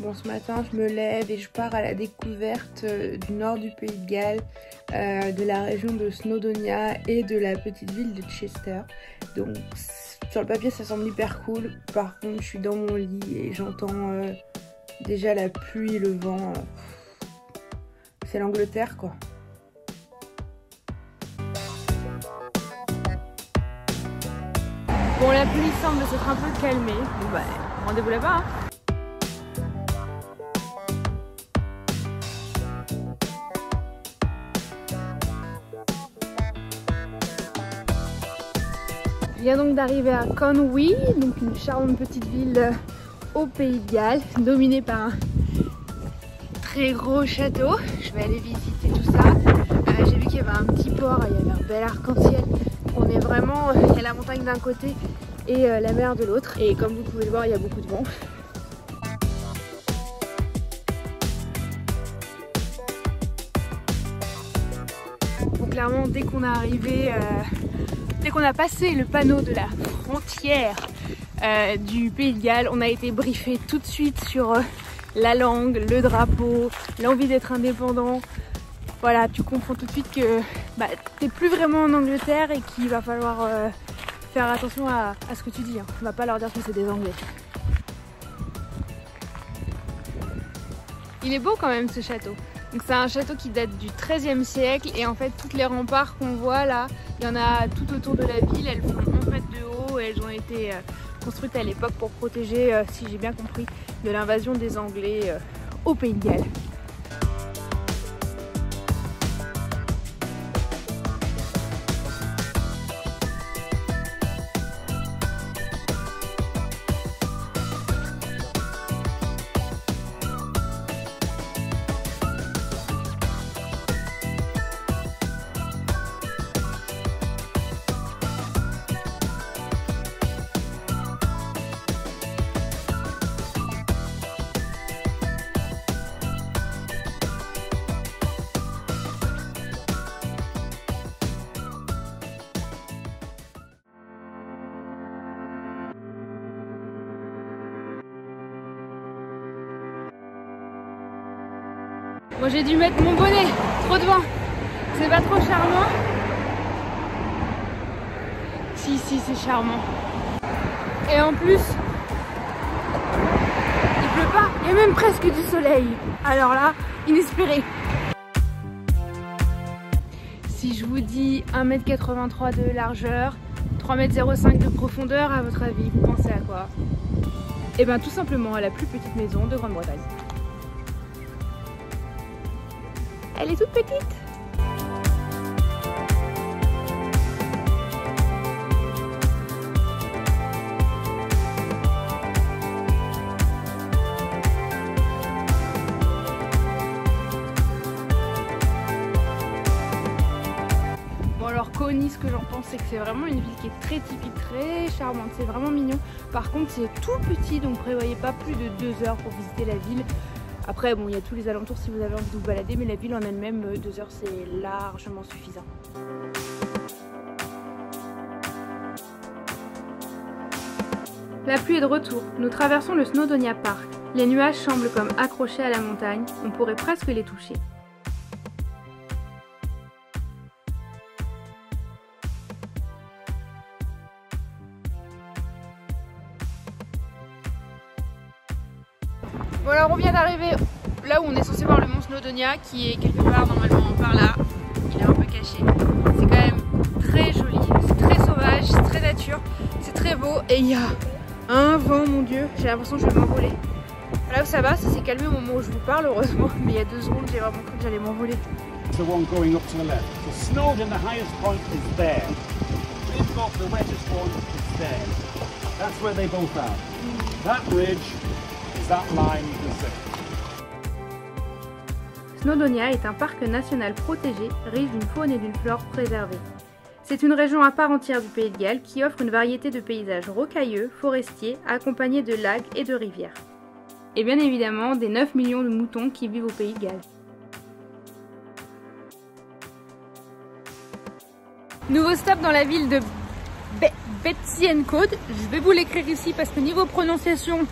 Bon, ce matin je me lève et je pars à la découverte du nord du Pays de Galles, de la région de Snowdonia et de la petite ville de Chester. Donc sur le papier ça semble hyper cool, par contre je suis dans mon lit et j'entends déjà la pluie et le vent. C'est l'Angleterre quoi. Bon, la pluie semble s'être un peu calmée. Bon bah, rendez-vous là-bas hein. Je viens donc d'arriver à Conwy, donc une charmante petite ville au Pays de Galles, dominée par un très gros château. Je vais aller visiter tout ça. J'ai vu qu'il y avait un petit port, il y avait un bel arc-en-ciel. On est vraiment, il y a la montagne d'un côté et la mer de l'autre. Et comme vous pouvez le voir, il y a beaucoup de vent. Bon, clairement, dès qu'on est arrivé, dès qu'on a passé le panneau de la frontière du Pays de Galles, on a été briefé tout de suite sur la langue, le drapeau, l'envie d'être indépendant. Voilà, tu comprends tout de suite que bah, t'es plus vraiment en Angleterre et qu'il va falloir faire attention à ce que tu dis. Hein. On va pas leur dire que c'est des Anglais. Il est beau quand même ce château. Donc c'est un château qui date du XIIIe siècle et en fait toutes les remparts qu'on voit là, il y en a tout autour de la ville. Elles font 11 mètres de haut et elles ont été construites à l'époque pour protéger, si j'ai bien compris, de l'invasion des Anglais au Pays de Galles. Bon, j'ai dû mettre mon bonnet, trop de vent, c'est pas trop charmant. Si, c'est charmant. Et en plus, il pleut pas, il y a même presque du soleil. Alors là, inespéré. Si je vous dis 1,83 m de largeur, 3,05 m de profondeur, à votre avis, vous pensez à quoi? Eh bien tout simplement à la plus petite maison de Grande-Bretagne. Elle est toute petite. Bon alors Conwy, ce que j'en pense, c'est que c'est vraiment une ville qui est très typique, très charmante, c'est vraiment mignon. Par contre c'est tout petit, donc prévoyez pas plus de 2 heures pour visiter la ville. Après, bon, il y a tous les alentours si vous avez envie de vous balader, mais la ville en elle-même, 2 heures, c'est largement suffisant. La pluie est de retour. Nous traversons le Snowdonia Park. Les nuages semblent comme accrochés à la montagne. On pourrait presque les toucher. Bon alors on vient d'arriver là où on est censé voir le mont Snowdonia qui est quelque part normalement par là. Il est un peu caché. C'est quand même très joli, c'est très sauvage, c'est très nature, c'est très beau et il y a un vent, mon dieu, j'ai l'impression que je vais m'envoler. Là où ça va, ça s'est calmé au moment où je vous parle heureusement, mais il y a 2 secondes j'ai vraiment cru que j'allais m'envoler. The one going up to the left. The Snowdon, the highest point is there. We've got the wettest one, it's there. That's where they both are. That ridge is that line you can see. Snowdonia est un parc national protégé, riche d'une faune et d'une flore préservée. C'est une région à part entière du Pays de Galles qui offre une variété de paysages rocailleux, forestiers, accompagnés de lacs et de rivières. Et bien évidemment des 9 millions de moutons qui vivent au Pays de Galles. Nouveau stop dans la ville de Betsy and Code. Je vais vous l'écrire ici parce que niveau prononciation,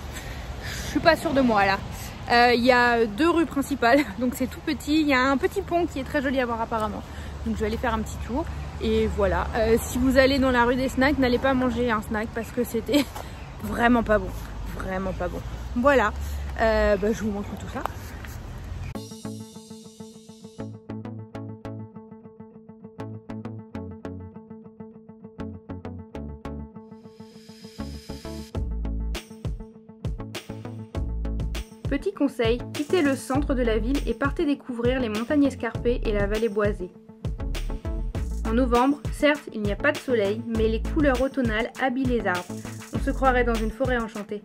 je suis pas sûre de moi là. Il y a 2 rues principales, donc c'est tout petit. Il y a un petit pont qui est très joli à voir apparemment. Donc je vais aller faire un petit tour. Et voilà, si vous allez dans la rue des snacks, n'allez pas manger un snack parce que c'était vraiment pas bon. Vraiment pas bon. Voilà, je vous montre tout ça. Petit conseil, quittez le centre de la ville et partez découvrir les montagnes escarpées et la vallée boisée. En novembre, certes, il n'y a pas de soleil, mais les couleurs automnales habillent les arbres. On se croirait dans une forêt enchantée.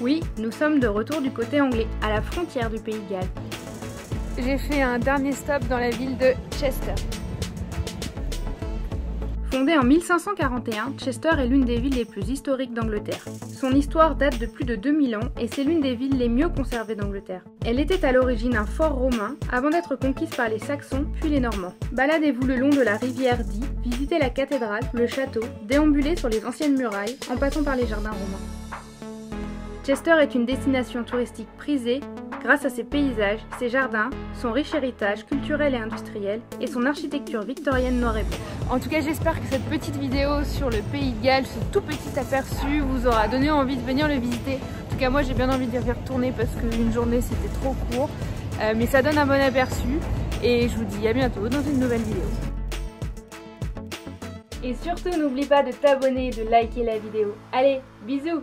Oui, nous sommes de retour du côté anglais, à la frontière du Pays de Galles. J'ai fait un dernier stop dans la ville de Chester. Fondée en 1541, Chester est l'une des villes les plus historiques d'Angleterre. Son histoire date de plus de 2000 ans et c'est l'une des villes les mieux conservées d'Angleterre. Elle était à l'origine un fort romain avant d'être conquise par les Saxons puis les Normands. Baladez-vous le long de la rivière Dee, visitez la cathédrale, le château, déambulez sur les anciennes murailles en passant par les jardins romains. Chester est une destination touristique prisée grâce à ses paysages, ses jardins, son riche héritage culturel et industriel et son architecture victorienne noir et blanc. En tout cas, j'espère que cette petite vidéo sur le Pays de Galles, ce tout petit aperçu, vous aura donné envie de venir le visiter. En tout cas, moi j'ai bien envie de y retourner parce qu'une journée c'était trop court. Mais ça donne un bon aperçu et je vous dis à bientôt dans une nouvelle vidéo. Et surtout, n'oublie pas de t'abonner et de liker la vidéo. Allez, bisous!